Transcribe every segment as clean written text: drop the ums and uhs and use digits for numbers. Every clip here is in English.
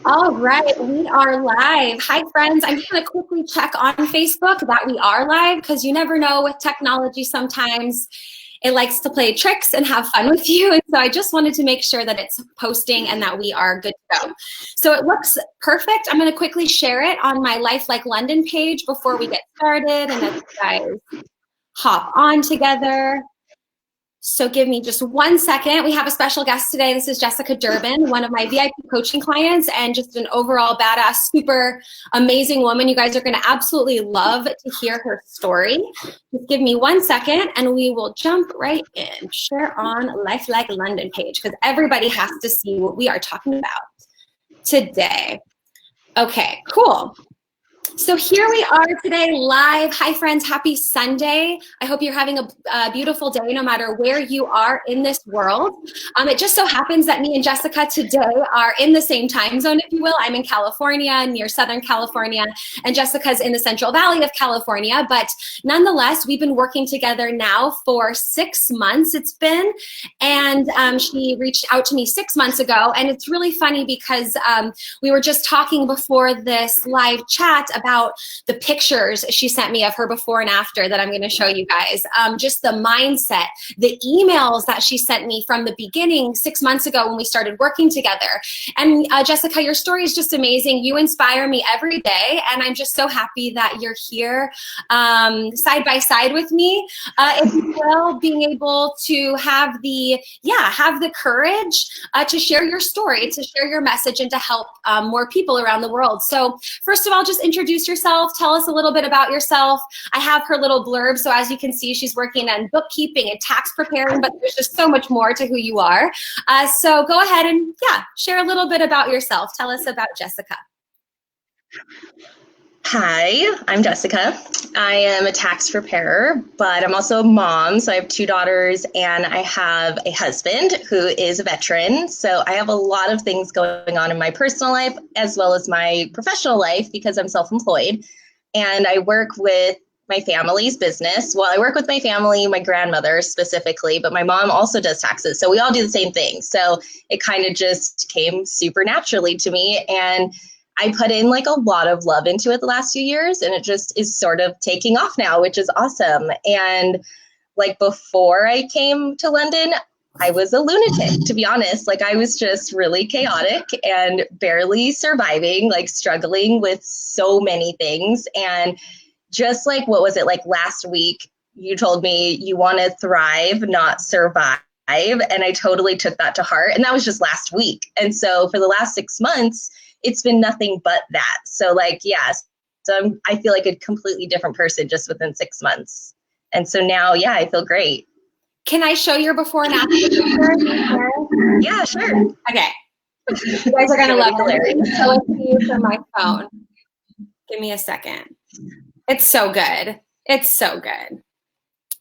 All right, we are live. Hi, friends. I'm going to quickly check on Facebook that we are live because you never know with technology. Sometimes it likes to play tricks and have fun with you. And so I just wanted to make sure that it's posting and that we are good to go. So it looks perfect. I'm going to quickly share it on my Life Like London page before we get started and as you guys hop on together. So give me just 1 second. We have a special guest today. This is Jessica Durbin, one of my VIP coaching clients and just an overall badass, super amazing woman. You guys are going to absolutely love to hear her story. Just give me 1 second and we will jump right in. Share on Life Like London page because everybody has to see what we are talking about today. Okay, cool. So here we are today live. Hi friends, happy Sunday. I hope you're having a beautiful day no matter where you are in this world. It just so happens that me and Jessica today are in the same time zone, if you will. I'm in California, near Southern California, and Jessica's in the Central Valley of California. But nonetheless, we've been working together now for 6 months it's been. And she reached out to me 6 months ago. And it's really funny because we were just talking before this live chat about the pictures she sent me of her before and after that I'm going to show you guys. Just the mindset, the emails that she sent me from the beginning 6 months ago when we started working together. And Jessica, your story is just amazing. You inspire me every day, and I'm just so happy that you're here side by side with me, if you will, being able to have the courage to share your story, to share your message, and to help more people around the world. So first of all, just introduce yourself. Tell us a little bit about yourself. I have her little blurb. So as you can see, she's working on bookkeeping and tax preparing, but there's just so much more to who you are. So go ahead and share a little bit about yourself. Tell us about Jessica. Hi, I'm Jessica. I am a tax preparer, but I'm also a mom. So I have 2 daughters and I have a husband who is a veteran. So I have a lot of things going on in my personal life as well as my professional life because I'm self-employed. And I work with my family's business. Well, I work with my family, my grandmother specifically, but my mom also does taxes. So we all do the same thing. So it kind of just came super naturally to me. And I put in like a lot of love into it the last few years, and it just is sort of taking off now, which is awesome. And like before I came to London, I was a lunatic, to be honest. Like I was just really chaotic and barely surviving, like struggling with so many things. And just like, what was it like last week? You told me you want to thrive, not survive. And I totally took that to heart. And that was just last week. And so for the last 6 months, it's been nothing but that. So like, yes. So I feel like a completely different person just within 6 months. And so now, I feel great. Can I show your before and after? Yeah, sure. Okay. You guys are going to love it. Show it to you from my phone. Give me a second. It's so good. It's so good.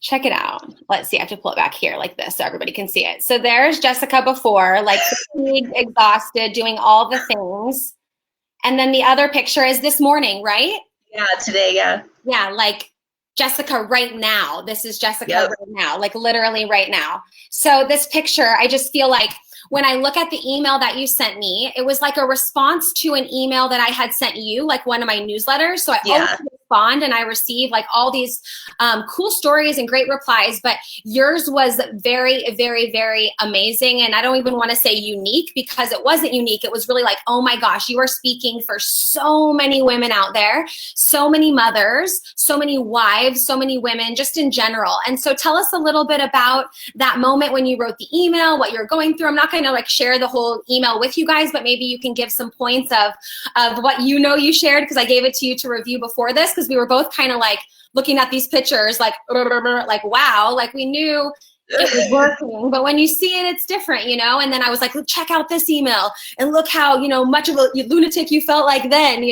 Check it out. Let's see. I have to pull it back here like this so everybody can see it. So there's Jessica before, like fatigued, exhausted, doing all the things. And then the other picture is this morning, right? Yeah, today, yeah. Yeah, like Jessica right now. This is Jessica right now, like literally right now. So this picture, I just feel like when I look at the email that you sent me, it was like a response to an email that I had sent you, like one of my newsletters. So I always respond and I receive like all these cool stories and great replies, but yours was very, very, very amazing. And I don't even want to say unique because it wasn't unique. It was really like, oh my gosh, you are speaking for so many women out there, so many mothers, so many wives, so many women, just in general. And so tell us a little bit about that moment when you wrote the email, what you're going through. I'm not going to like share the whole email with you guys, but maybe you can give some points of what you shared, because I gave it to you to review before this, because we were both kind of like looking at these pictures like wow, like we knew it was working, but when you see it, it's different, And then I was like, check out this email and look how, much of a lunatic you felt like then,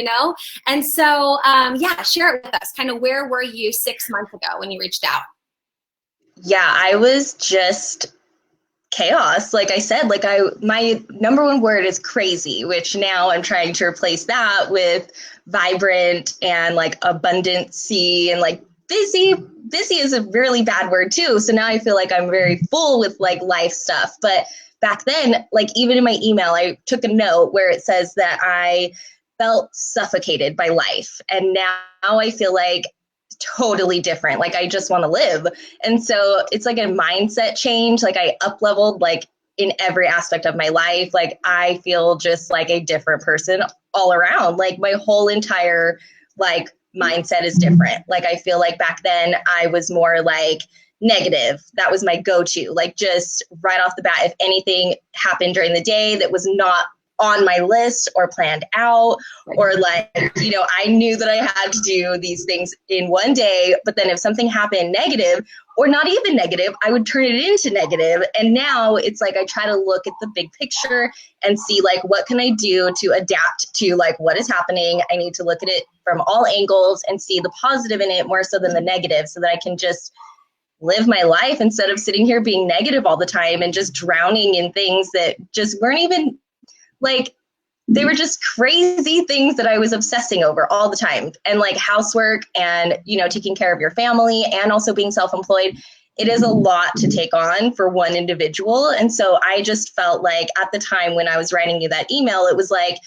And so, share it with us. Kind of where were you 6 months ago when you reached out? Yeah, I was just chaos. Like I said, my number one word is crazy, which now I'm trying to replace that with vibrant and like abundancy and like busy. Busy is a really bad word too. So now I feel like I'm very full with like life stuff, but back then, like even in my email, I took a note where it says that I felt suffocated by life. And now I feel like totally different. Like I just want to live. And so it's like a mindset change. Like I up leveled like in every aspect of my life. Like I feel just like a different person all around. Like my whole entire like mindset is different. Like I feel like back then I was more like negative. That was my go-to. Like just right off the bat, if anything happened during the day that was not on my list or planned out, or like, you know, I knew that I had to do these things in one day, but then if something happened negative or not even negative, I would turn it into negative. And now it's like I try to look at the big picture and see like what can I do to adapt to like what is happening. I need to look at it from all angles and see the positive in it more so than the negative, so that I can just live my life instead of sitting here being negative all the time and just drowning in things that just weren't even like, they were just crazy things that I was obsessing over all the time. And like housework and, you know, taking care of your family and also being self-employed, it is a lot to take on for one individual. And so I just felt like at the time when I was writing you that email, it was like,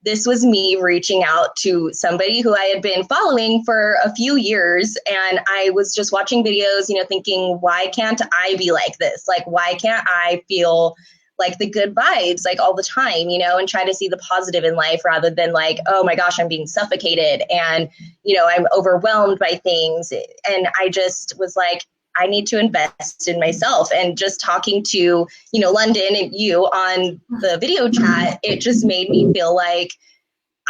this was me reaching out to somebody who I had been following for a few years. And I was just watching videos, you know, thinking, why can't I be like this? Like, why can't I feel like the good vibes like all the time, you know, and try to see the positive in life rather than like, oh my gosh, I'm being suffocated and, you know, I'm overwhelmed by things. And I just was like, I need to invest in myself. And just talking to, you know, London and you on the video chat, it just made me feel like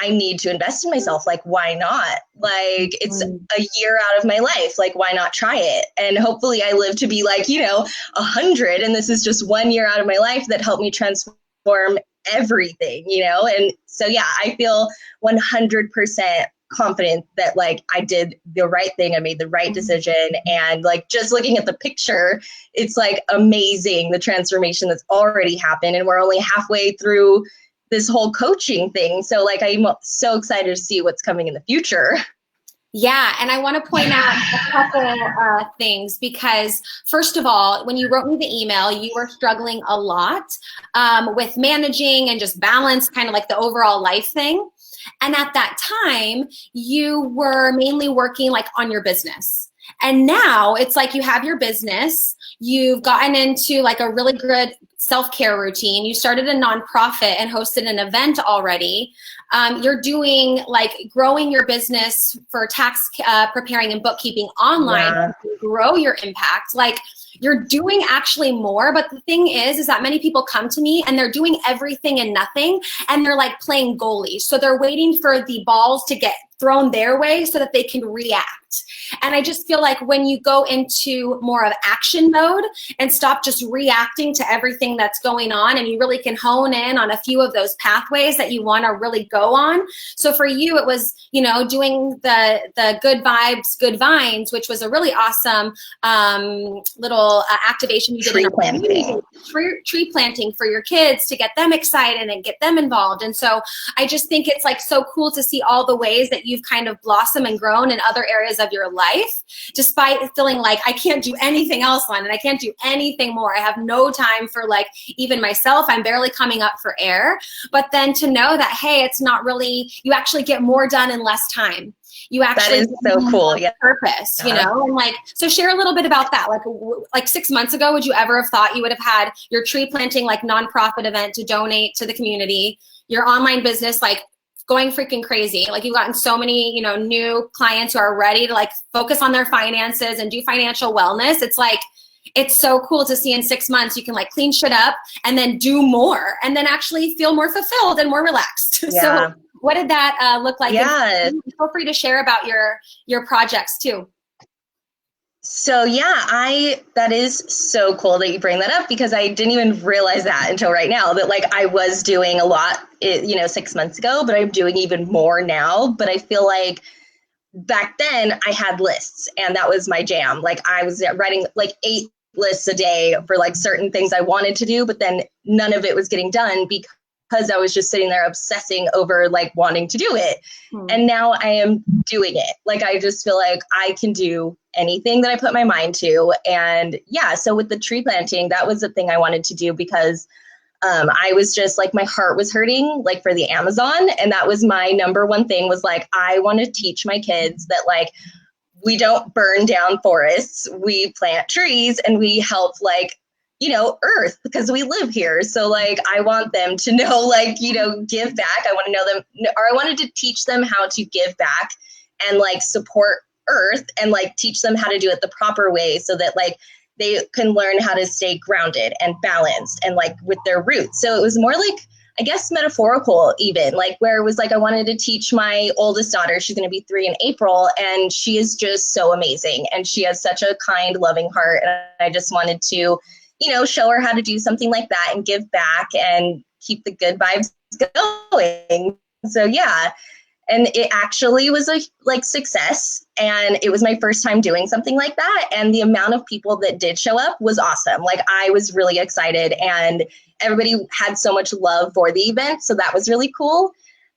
I need to invest in myself. Like, why not? Like, it's a year out of my life. Like, why not try it? And hopefully I live to be like, you know, 100. And this is just 1 year out of my life that helped me transform everything, you know? And so, yeah, I feel 100% confident that like I did the right thing. I made the right decision. And like, just looking at the picture, it's like amazing, the transformation that's already happened. And we're only halfway through this whole coaching thing. So like, I'm so excited to see what's coming in the future. Yeah, and I want to point out a couple things because, first of all, when you wrote me the email, you were struggling a lot with managing and just balance, kind of like the overall life thing. And at that time, you were mainly working like on your business. And now it's like you have your business, you've gotten into like a really good self-care routine, you started a nonprofit and hosted an event already. You're doing like growing your business for tax preparing and bookkeeping online, to grow your impact. Like you're doing actually more. But the thing is that many people come to me and they're doing everything and nothing. And they're like playing goalie. So they're waiting for the balls to get thrown their way so that they can react. And I just feel like when you go into more of action mode and stop just reacting to everything that's going on, and you really can hone in on a few of those pathways that you want to really go on. So for you, it was, you know, doing the good vibes, good vines, which was a really awesome little activation you did. Tree planting for your kids to get them excited and get them involved. And so I just think it's like so cool to see all the ways that you've kind of blossomed and grown in other areas of your life, despite feeling like I can't do anything else on and I can't do anything more. I have no time for like even myself. I'm barely coming up for air. But then to know that, hey, it's not really, you actually get more done in less time. You actually, that is so cool. Yeah. Purpose, you know, and like, so share a little bit about that. Like 6 months ago, would you ever have thought you would have had your tree planting, like nonprofit event to donate to the community, your online business, like going freaking crazy. Like you've gotten so many, you know, new clients who are ready to like focus on their finances and do financial wellness. It's like, it's so cool to see in 6 months you can like clean shit up and then do more and then actually feel more fulfilled and more relaxed. Yeah. So what did that look like? Yeah. And feel free to share about your projects too. So yeah, that is so cool that you bring that up, because I didn't even realize that until right now, that like I was doing a lot, you know, 6 months ago, but I'm doing even more now. But I feel like back then I had lists and that was my jam. Like I was writing like 8 lists a day for like certain things I wanted to do, but then none of it was getting done because I was just sitting there obsessing over like wanting to do it. And now I am doing it. Like, I just feel like I can do anything that I put my mind to. And yeah, so with the tree planting, that was the thing I wanted to do, because I was just like, my heart was hurting like for the Amazon. And that was my number one thing, was like, I want to teach my kids that like, we don't burn down forests, we plant trees, and we help like, earth, because we live here. So like, I want them to know, like, give back. I want to know them, or I wanted to teach them how to give back and like support earth, and like teach them how to do it the proper way, so that like they can learn how to stay grounded and balanced and like with their roots. So it was more like, I guess, metaphorical, even like, where it was like, I wanted to teach my oldest daughter, she's going to be 3 in April, and she is just so amazing. And she has such a kind, loving heart. And I just wanted to, show her how to do something like that and give back and keep the good vibes going. So yeah. And it actually was a like success. And it was my first time doing something like that. And the amount of people that did show up was awesome. Like, I was really excited, and everybody had so much love for the event. So that was really cool.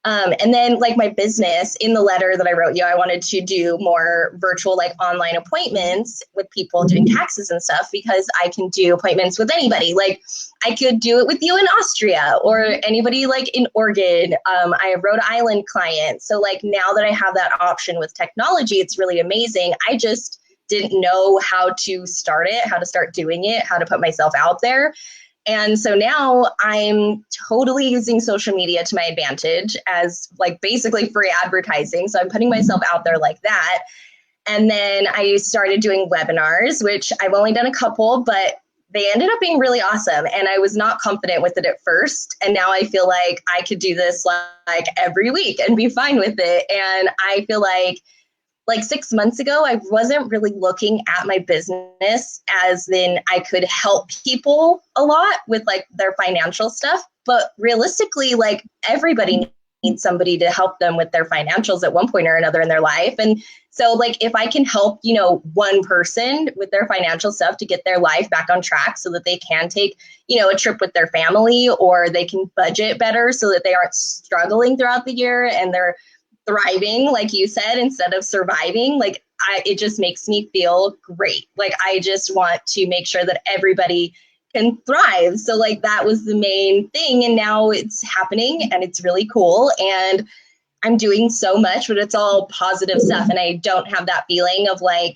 And then like my business, in the letter that I wrote you, I wanted to do more virtual, like online appointments with people doing taxes and stuff, because I can do appointments with anybody. Like, I could do it with you in Austria, or anybody like in Oregon. I have Rhode Island clients. So like, now that I have that option with technology, it's really amazing. I just didn't know how to start it, how to start doing it, how to put myself out there. And so now I'm totally using social media to my advantage as like basically free advertising. So I'm putting myself out there like that. And then I started doing webinars, which I've only done a couple, but they ended up being really awesome. And I was not confident with it at first. And now I feel like I could do this like every week and be fine with it. And I feel like 6 months ago, I wasn't really looking at my business as in I could help people a lot with like their financial stuff. But realistically, like, everybody needs somebody to help them with their financials at one point or another in their life. And so like, if I can help, one person with their financial stuff to get their life back on track, so that they can take, a trip with their family, or they can budget better so that they aren't struggling throughout the year and they're thriving, like you said, instead of surviving, like, it just makes me feel great. Like, I just want to make sure that everybody can thrive. So like, that was the main thing. And now it's happening, and it's really cool. And I'm doing so much, but it's all positive stuff. And I don't have that feeling of like,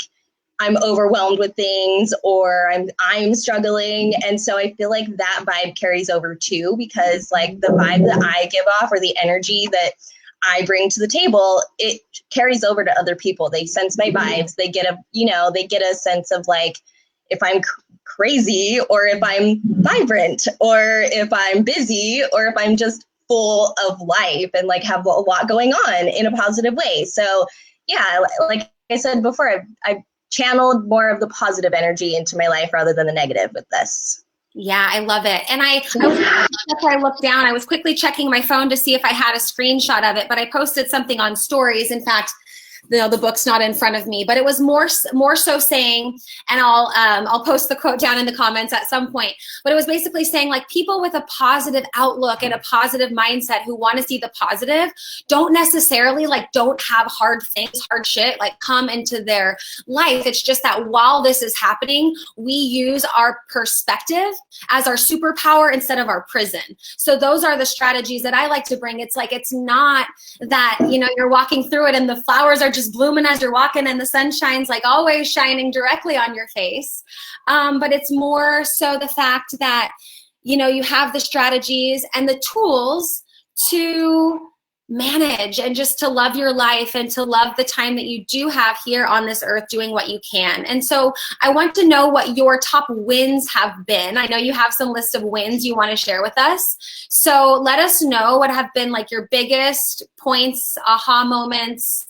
I'm overwhelmed with things, or I'm struggling. And so I feel like that vibe carries over too, because like, the vibe that I give off, or the energy that I bring to the table, it carries over to other people. They sense my vibes. They get a sense of like, if I'm crazy, or if I'm vibrant, or if I'm busy, or if I'm just full of life and like have a lot going on in a positive way. So yeah, like I said before, I've channeled more of the positive energy into my life rather than the negative with this. Yeah, I love it. And after I looked down, I was quickly checking my phone to see if I had a screenshot of it, but I posted something on stories. In fact, the book's not in front of me, but it was more so saying, and I'll post the quote down in the comments at some point, but it was basically saying like, people with a positive outlook and a positive mindset who want to see the positive don't necessarily like, don't have hard things, hard shit like come into their life. It's just that while this is happening, we use our perspective as our superpower instead of our prison. So those are the strategies that I like to bring. It's like, it's not that, you're walking through it and the flowers are just blooming as you're walking and the sun shines like always shining directly on your face. But it's more so the fact that, you have the strategies and the tools to manage and just to love your life and to love the time that you do have here on this earth doing what you can. And so I want to know what your top wins have been. I know you have some list of wins you want to share with us. So let us know what have been like your biggest points, aha moments,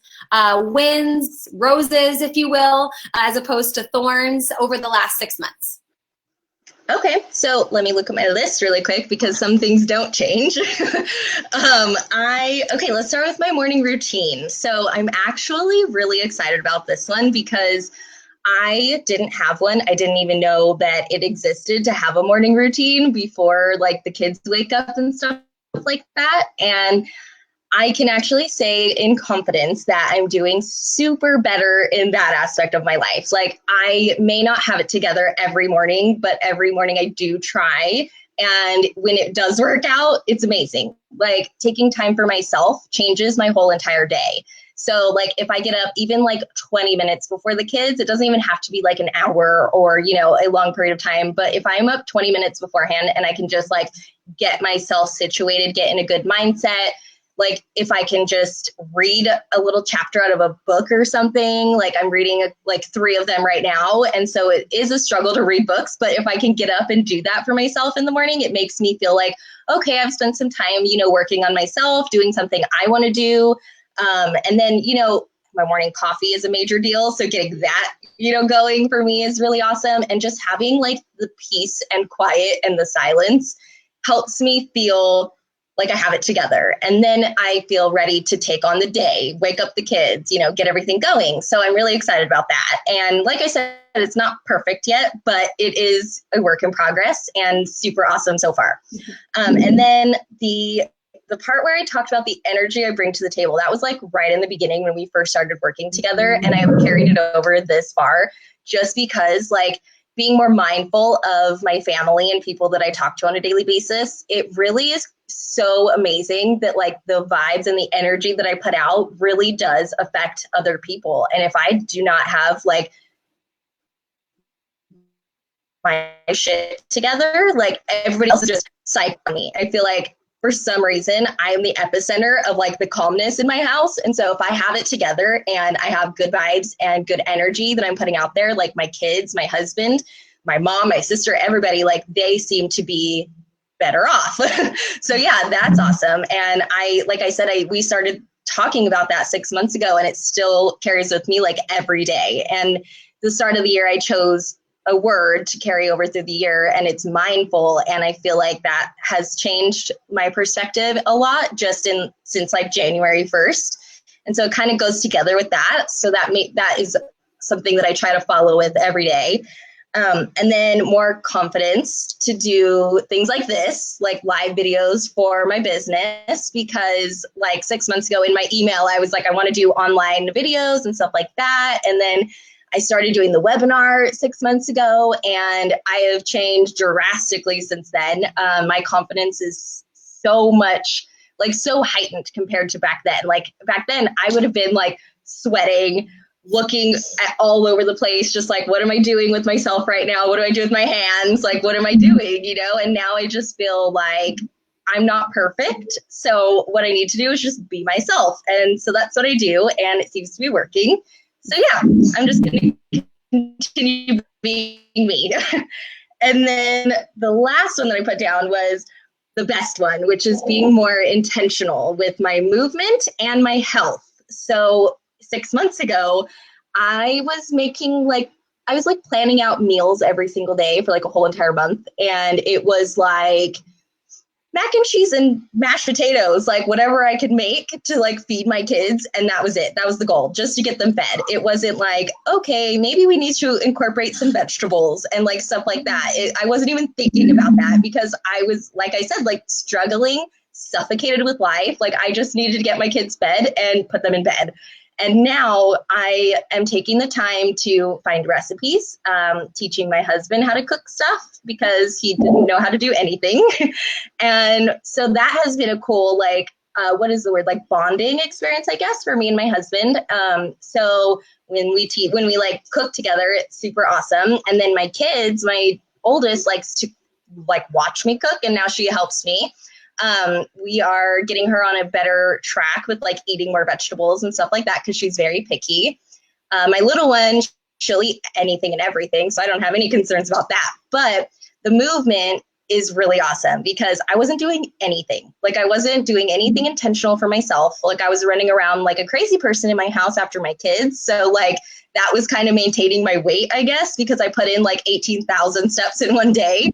wins, roses, if you will, as opposed to thorns over the last 6 months. Okay, so let me look at my list really quick because some things don't change. Let's start with my morning routine. So I'm actually really excited about this one because I didn't have one. I didn't even know that it existed to have a morning routine before like the kids wake up and stuff like that. And I can actually say in confidence that I'm doing super better in that aspect of my life. Like I may not have it together every morning, but every morning I do try And when it does work out, it's amazing. Like taking time for myself changes my whole entire day. So like if I get up even like 20 minutes before the kids, it doesn't even have to be like an hour or, you know, a long period of time. But if I'm up 20 minutes beforehand and I can just like get myself situated, get in a good mindset, like if I can just read a little chapter out of a book or something, like I'm reading like 3 of them right now. And so it is a struggle to read books, but if I can get up and do that for myself in the morning, it makes me feel like, okay, I've spent some time, you know, working on myself, doing something I want to do. And then, you know, my morning coffee is a major deal. So getting that, you know, going for me is really awesome. And just having like the peace and quiet and the silence helps me feel like I have it together. And then I feel ready to take on the day, wake up the kids, you know, get everything going. So I'm really excited about that. And like I said, it's not perfect yet, but it is a work in progress and super awesome so far. And then the part where I talked about the energy I bring to the table, that was like right in the beginning when we first started working together. And I have carried it over this far just because like being more mindful of my family and people that I talk to on a daily basis, it really is so amazing that like the vibes and the energy that I put out really does affect other people. And if I do not have like my shit together, like everybody else is just psyched on me. I feel like for some reason I am the epicenter of like the calmness in my house. And so if I have it together and I have good vibes and good energy that I'm putting out there, like my kids, my husband, my mom, my sister, everybody, like they seem to be better off. So yeah, that's awesome. And like I said, we started talking about that 6 months ago and it still carries with me like every day. And the start of the year, I chose a word to carry over through the year and it's mindful. And I feel like that has changed my perspective a lot just since like January 1st. And so it kind of goes together with that. So that is something that I try to follow with every day. And then more confidence to do things like this, like live videos for my business, because like 6 months ago in my email, I was like, I want to do online videos and stuff like that. And then I started doing the webinar 6 months ago and I have changed drastically since then. My confidence is so much, like so heightened compared to back then. Like back then I would have been like sweating, looking at all over the place, just like, what am I doing with myself right now? What do I do with my hands? Like, what am I doing? You know? And now I just feel like I'm not perfect. So what I need to do is just be myself. And so that's what I do. And it seems to be working. So yeah, I'm just going to continue being me. And then the last one that I put down was the best one, which is being more intentional with my movement and my health. So 6 months ago, I was planning out meals every single day for like a whole entire month. And it was like mac and cheese and mashed potatoes, like whatever I could make to like feed my kids. And that was it. That was the goal, just to get them fed. It wasn't like, okay, maybe we need to incorporate some vegetables and like stuff like that. I wasn't even thinking about that because I was, like I said, like struggling, suffocated with life. Like I just needed to get my kids fed and put them in bed. And now I am taking the time to find recipes, teaching my husband how to cook stuff because he didn't know how to do anything. And so that has been a cool, like, what is the word? Like bonding experience, I guess, for me and my husband. So when we like cook together, it's super awesome. And then my kids, my oldest likes to like watch me cook and now she helps me. We are getting her on a better track with like eating more vegetables and stuff like that because she's very picky. My little one, she'll eat anything and everything, so I don't have any concerns about that. But the movement is really awesome because I wasn't doing anything. Like I wasn't doing anything intentional for myself. Like I was running around like a crazy person in my house after my kids. So like that was kind of maintaining my weight, I guess, because I put in like 18,000 steps in one day.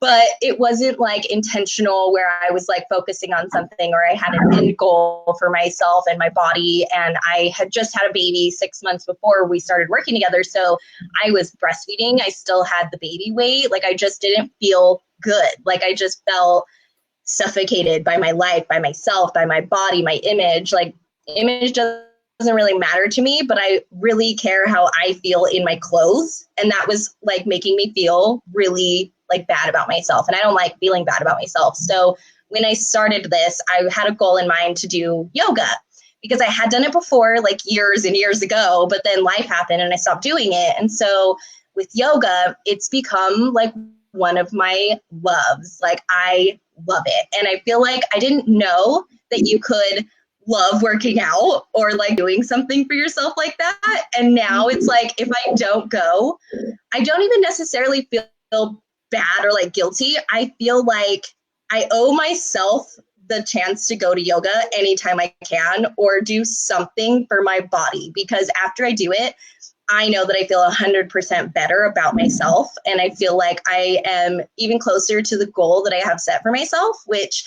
But it wasn't like intentional where I was like focusing on something or I had an end goal for myself and my body. And I had just had a baby 6 months before we started working together. So I was breastfeeding. I still had the baby weight. Like I just didn't feel good. Like I just felt suffocated by my life, by myself, by my body, my image. Like image doesn't really matter to me, but I really care how I feel in my clothes. And that was like making me feel really like bad about myself, and I don't like feeling bad about myself. So when I started this, I had a goal in mind to do yoga because I had done it before, like years and years ago, but then life happened and I stopped doing it. And so with yoga, it's become like one of my loves. Like I love it. And I feel like I didn't know that you could love working out or like doing something for yourself like that. And now it's like, if I don't go, I don't even necessarily feel bad or like guilty. I feel like I owe myself the chance to go to yoga anytime I can or do something for my body, because after I do it, I know that I feel 100% better about myself. And I feel like I am even closer to the goal that I have set for myself, which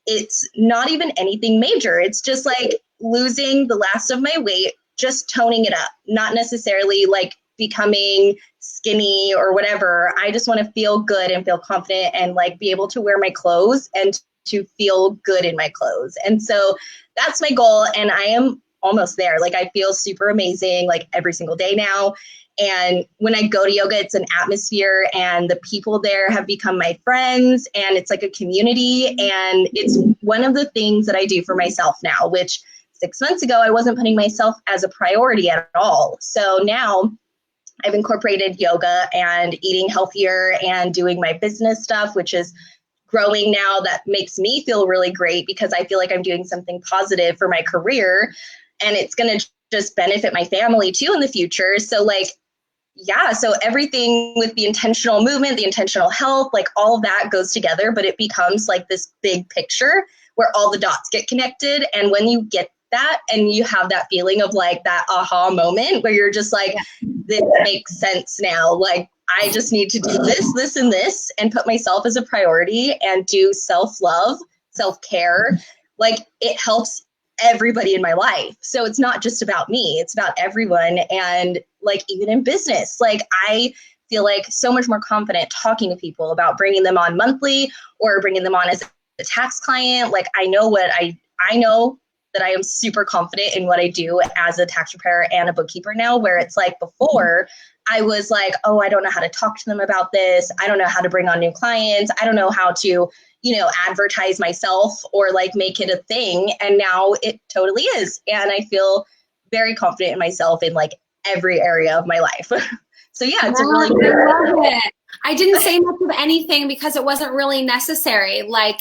it's not even anything major. It's just like losing the last of my weight, just toning it up, not necessarily like becoming skinny or whatever. I just want to feel good and feel confident and like be able to wear my clothes and to feel good in my clothes. And so that's my goal. And I am almost there. Like I feel super amazing like every single day now. And when I go to yoga, it's an atmosphere and the people there have become my friends and it's like a community. And it's one of the things that I do for myself now, which 6 months ago, I wasn't putting myself as a priority at all. So now I've incorporated yoga and eating healthier and doing my business stuff, which is growing now. That makes me feel really great because I feel like I'm doing something positive for my career and it's going to just benefit my family too in the future. So like, yeah, so everything with the intentional movement, the intentional health, like all of that goes together, but it becomes like this big picture where all the dots get connected. And when you get that and you have that feeling of like that aha moment where you're just like, this makes sense now. Like, I just need to do this, this, and this, and put myself as a priority and do self-love, self-care. Like it helps everybody in my life. So it's not just about me, it's about everyone. And like, even in business, like I feel like so much more confident talking to people about bringing them on monthly or bringing them on as a tax client. Like I know I know that I am super confident in what I do as a tax preparer and a bookkeeper now, where it's like before I was like, oh, I don't know how to talk to them about this. I don't know how to bring on new clients. I don't know how to, advertise myself or like make it a thing. And now it totally is. And I feel very confident in myself in like every area of my life. So yeah, it's a really good. I love it. I didn't say much of anything because it wasn't really necessary. Like,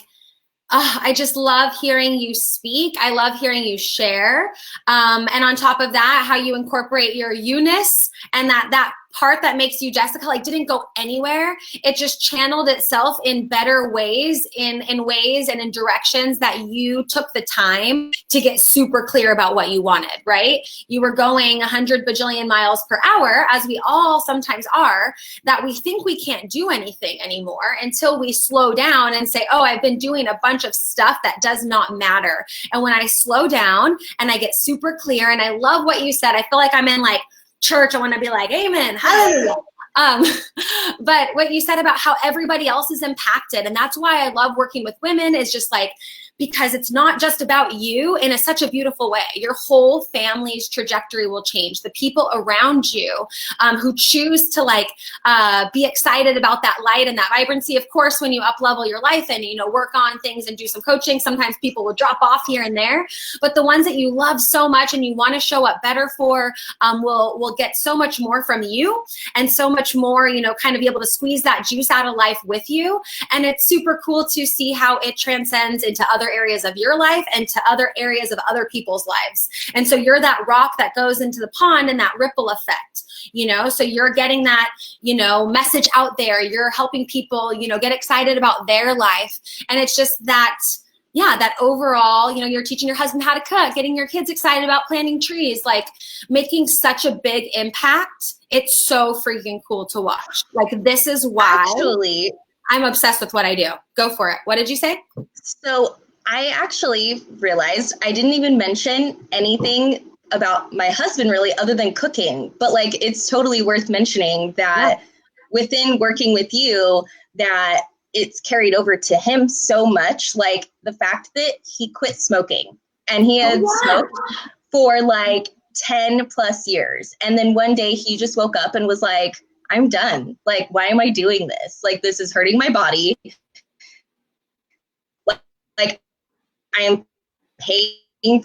I just love hearing you speak. I love hearing you share. And on top of that, how you incorporate your Youness and that part that makes you Jessica, like didn't go anywhere. It just channeled itself in better ways, in ways and in directions that you took the time to get super clear about what you wanted, right? You were going 100 bajillion miles per hour, as we all sometimes are, that we think we can't do anything anymore until we slow down and say, oh, I've been doing a bunch of stuff that does not matter. And when I slow down and I get super clear, and I love what you said, I feel like I'm in like church. I want to be like, amen, hallelujah. But what you said about how everybody else is impacted, and that's why I love working with women, is just like, because it's not just about you in such a beautiful way. Your whole family's trajectory will change. The people around you who choose to like be excited about that light and that vibrancy. Of course, when you up level your life and work on things and do some coaching, sometimes people will drop off here and there. But the ones that you love so much and you want to show up better for will get so much more from you, and so much more, kind of be able to squeeze that juice out of life with you. And it's super cool to see how it transcends into other areas of your life and to other areas of other people's lives. And so you're that rock that goes into the pond and that ripple effect, so you're getting that, message out there. You're helping people, get excited about their life. And it's just that, that overall, you're teaching your husband how to cook, getting your kids excited about planting trees, like making such a big impact. It's so freaking cool to watch. Like, this is why Actually, I'm obsessed with what I do. Go for it. What did you say? So I actually realized I didn't even mention anything about my husband really other than cooking, but like it's totally worth mentioning that within working with you, that it's carried over to him so much, like the fact that he quit smoking and he had smoked for like 10 plus years. And then one day he just woke up and was like, I'm done. Like, why am I doing this? Like, this is hurting my body. Like, I am paying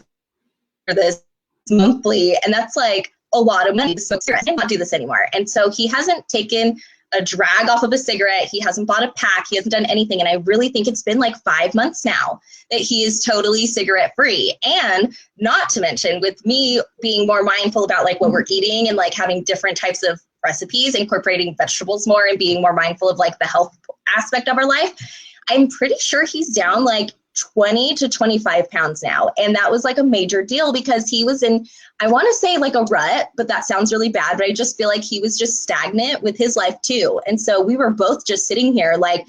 for this monthly, and that's like a lot of money. So I cannot do this anymore. And so he hasn't taken a drag off of a cigarette. He hasn't bought a pack. He hasn't done anything. And I really think it's been like 5 months now that he is totally cigarette free. And not to mention, with me being more mindful about like what we're eating and like having different types of recipes, incorporating vegetables more and being more mindful of like the health aspect of our life, I'm pretty sure he's down like 20 to 25 pounds now. And that was like a major deal because he was in, I want to say like a rut, but that sounds really bad. But I just feel like he was just stagnant with his life too. And so we were both just sitting here like,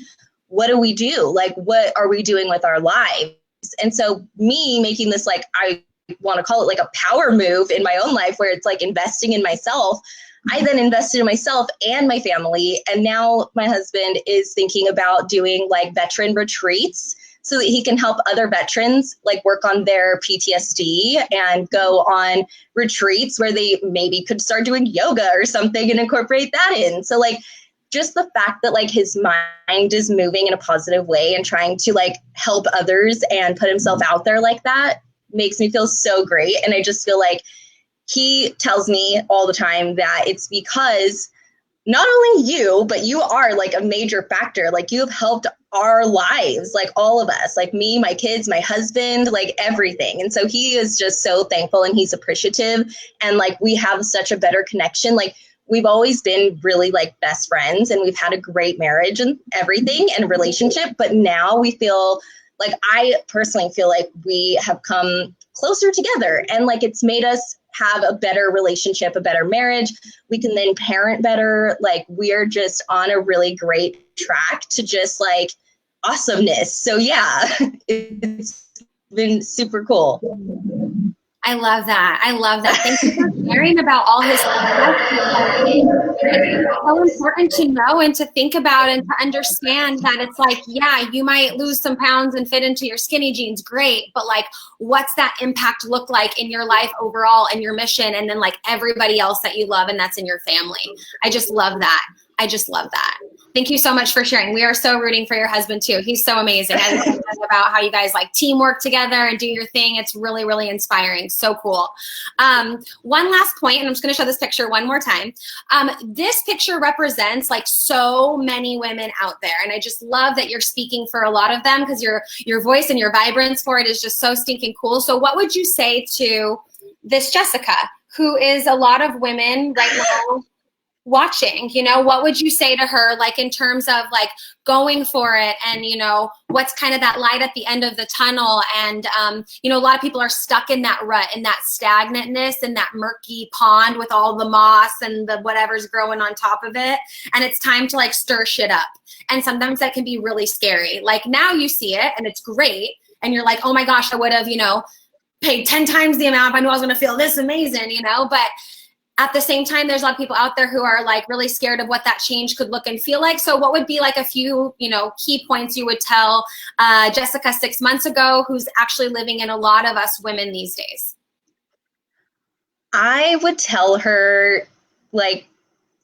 what do we do? Like, what are we doing with our lives? And so me making this, like, I want to call it like a power move in my own life where it's like investing in myself. I then invested in myself and my family. And now my husband is thinking about doing like veteran retreats so that he can help other veterans like work on their PTSD and go on retreats where they maybe could start doing yoga or something and incorporate that in. So like just the fact that like his mind is moving in a positive way and trying to like help others and put himself out there like that makes me feel so great. And I just feel like he tells me all the time that it's because not only you, but you are like a major factor. Like you have helped our lives, like all of us, like me, my kids, my husband, like everything. And so he is just so thankful and he's appreciative. And like we have such a better connection. Like we've always been really like best friends and we've had a great marriage and everything and relationship. But now we feel like, I personally feel like we have come closer together and like it's made us have a better relationship, a better marriage. We can then parent better. Like we're just on a really great track to just like awesomeness. So yeah, it's been super cool. I love that. I love that. Thank you for sharing about all his success. It's so important to know and to think about and to understand that it's like, yeah, you might lose some pounds and fit into your skinny jeans. Great. But like, what's that impact look like in your life overall and your mission? And then like everybody else that you love and that's in your family. I just love that. I just love that. Thank you so much for sharing. We are so rooting for your husband too. He's so amazing. I love about how you guys like teamwork together and do your thing. It's really, really inspiring. So cool. One last point, and I'm just going to show this picture one more time. This picture represents like so many women out there. And I just love that you're speaking for a lot of them because your voice and your vibrance for it is just so stinking cool. So what would you say to this Jessica, who is a lot of women right now watching, you know, what would you say to her, like in terms of like going for it and, you know, what's kind of that light at the end of the tunnel? And, you know, a lot of people are stuck in that rut and that stagnantness and that murky pond with all the moss and the whatever's growing on top of it. And it's time to like stir shit up. And sometimes that can be really scary. Like now you see it and it's great. And you're like, oh my gosh, I would have, you know, paid 10 times the amount if I knew I was going to feel this amazing, you know, but at the same time, there's a lot of people out there who are like really scared of what that change could look and feel like. So what would be like a few, you know, key points you would tell Jessica 6 months ago, who's actually living in a lot of us women these days? I would tell her, like,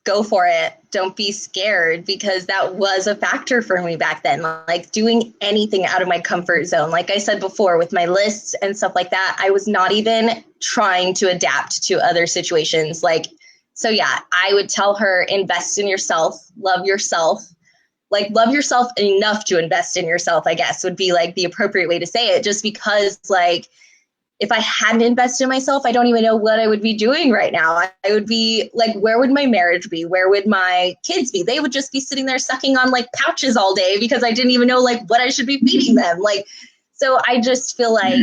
go for it. Don't be scared, because that was a factor for me back then. Like doing anything out of my comfort zone. Like I said before, with my lists and stuff like that, I was not even trying to adapt to other situations. Like, so yeah, I would tell her, invest in yourself, love yourself. Like love yourself enough to invest in yourself, I guess would be like the appropriate way to say it, just because like, if I hadn't invested in myself, I don't even know what I would be doing right now. I would be like, where would my marriage be? Where would my kids be? They would just be sitting there sucking on like pouches all day because I didn't even know like what I should be feeding them. Like, so I just feel like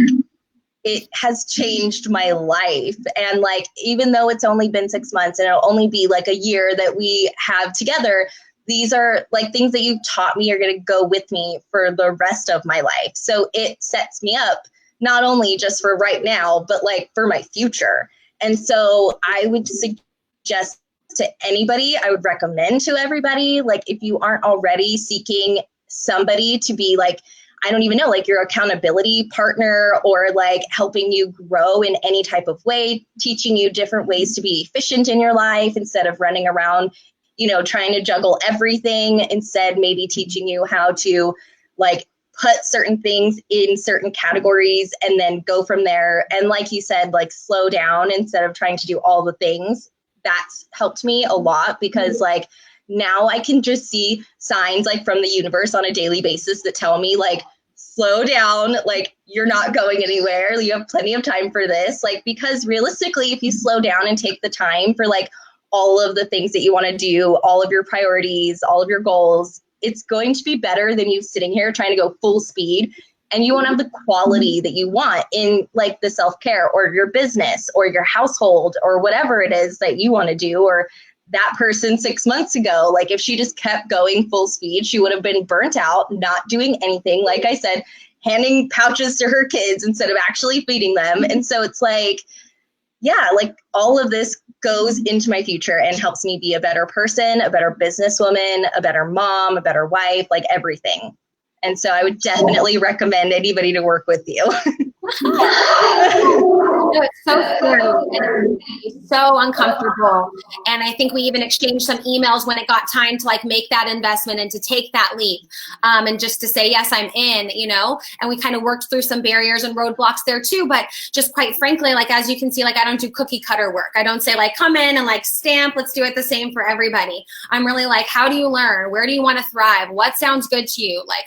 it has changed my life. And like, even though it's only been 6 months and it'll only be like a year that we have together, these are like things that you've taught me are going to go with me for the rest of my life. So it sets me up not only just for right now, but like for my future. And so I would suggest to anybody, I would recommend to everybody, like if you aren't already seeking somebody to be like, I don't even know, like your accountability partner or like helping you grow in any type of way, teaching you different ways to be efficient in your life instead of running around trying to juggle everything, instead maybe teaching you how to like put certain things in certain categories and then go from there. And like you said, like slow down instead of trying to do all the things. That's helped me a lot, because like now I can just see signs like from the universe on a daily basis that tell me like, slow down, like you're not going anywhere. You have plenty of time for this. Like, because realistically, if you slow down and take the time for like all of the things that you want to do, all of your priorities, all of your goals, it's going to be better than you sitting here trying to go full speed. And you won't have the quality that you want in like the self-care or your business or your household or whatever it is that you want to do. Or that person 6 months ago, like if she just kept going full speed, she would have been burnt out, not doing anything. Like I said, handing pouches to her kids instead of actually feeding them. And so it's like, yeah, like all of this goes into my future and helps me be a better person, a better businesswoman, a better mom, a better wife, like everything. And so I would definitely recommend anybody to work with you. No, it's so scary and it's so uncomfortable. And I think we even exchanged some emails when it got time to like make that investment and to take that leap, and just to say, yes, I'm in, and we kind of worked through some barriers and roadblocks there too. But just quite frankly, like, as you can see, like I don't do cookie cutter work. I don't say like, come in and like stamp, let's do it the same for everybody. I'm really like, how do you learn? Where do you want to thrive? What sounds good to you? Like,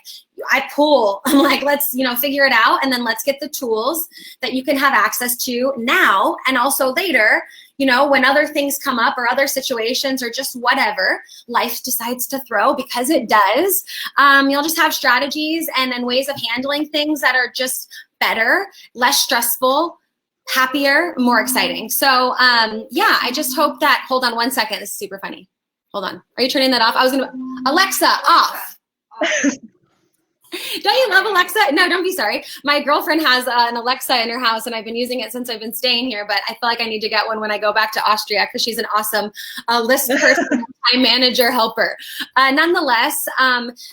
I pull, I'm like, let's, figure it out. And then let's get the tools that you can have access to now and also later, when other things come up or other situations or just whatever life decides to throw, because it does. You'll just have strategies and ways of handling things that are just better, less stressful, happier, more exciting. So yeah, I just hope that, hold on one second. This is super funny. Hold on. Are you turning that off? Alexa, off. Don't you love Alexa? No, don't be sorry. My girlfriend has an Alexa in her house, and I've been using it since I've been staying here, but I feel like I need to get one when I go back to Austria, because she's an awesome list person, time manager, helper. Nonetheless,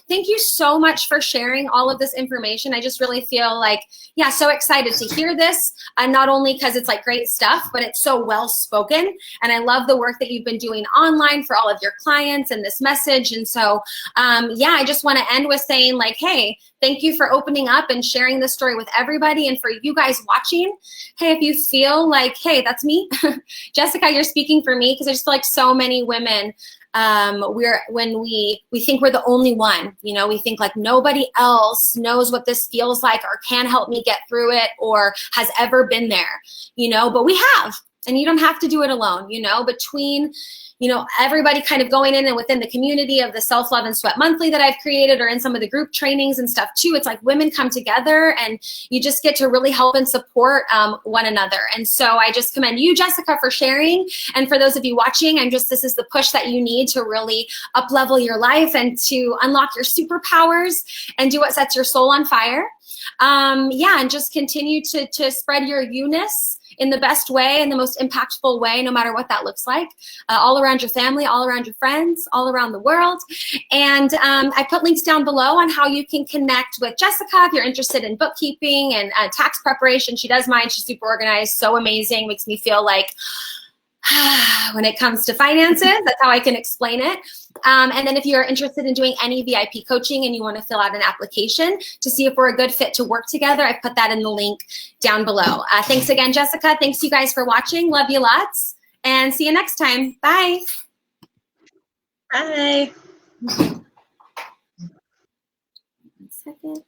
thank you so much for sharing all of this information. I just really feel like, yeah, so excited to hear this, not only because it's like great stuff, but it's so well spoken. And I love the work that you've been doing online for all of your clients and this message. And so, yeah, I just want to end with saying like, hey, thank you for opening up and sharing this story with everybody. And for you guys watching, hey, if you feel like, hey, that's me, Jessica, you're speaking for me, because I just feel like so many women, when we think we're the only one, we think like nobody else knows what this feels like or can help me get through it or has ever been there, but we have, and you don't have to do it alone, between everybody kind of going in and within the community of the Self-Love and Sweat Monthly that I've created, or in some of the group trainings and stuff too. It's like women come together and you just get to really help and support one another. And so I just commend you, Jessica, for sharing. And for those of you watching, this is the push that you need to really up-level your life and to unlock your superpowers and do what sets your soul on fire. Yeah, and just continue to spread your Youness in the best way and the most impactful way, no matter what that looks like, all around your family, all around your friends, all around the world. And I put links down below on how you can connect with Jessica if you're interested in bookkeeping and tax preparation. She does mine. She's super organized, so amazing, makes me feel like when it comes to finances, that's how I can explain it. And then if you're interested in doing any VIP coaching and you want to fill out an application to see if we're a good fit to work together, I put that in the link down below. Thanks again, Jessica. Thanks you guys for watching. Love you lots. And see you next time. Bye. Bye. 1 second.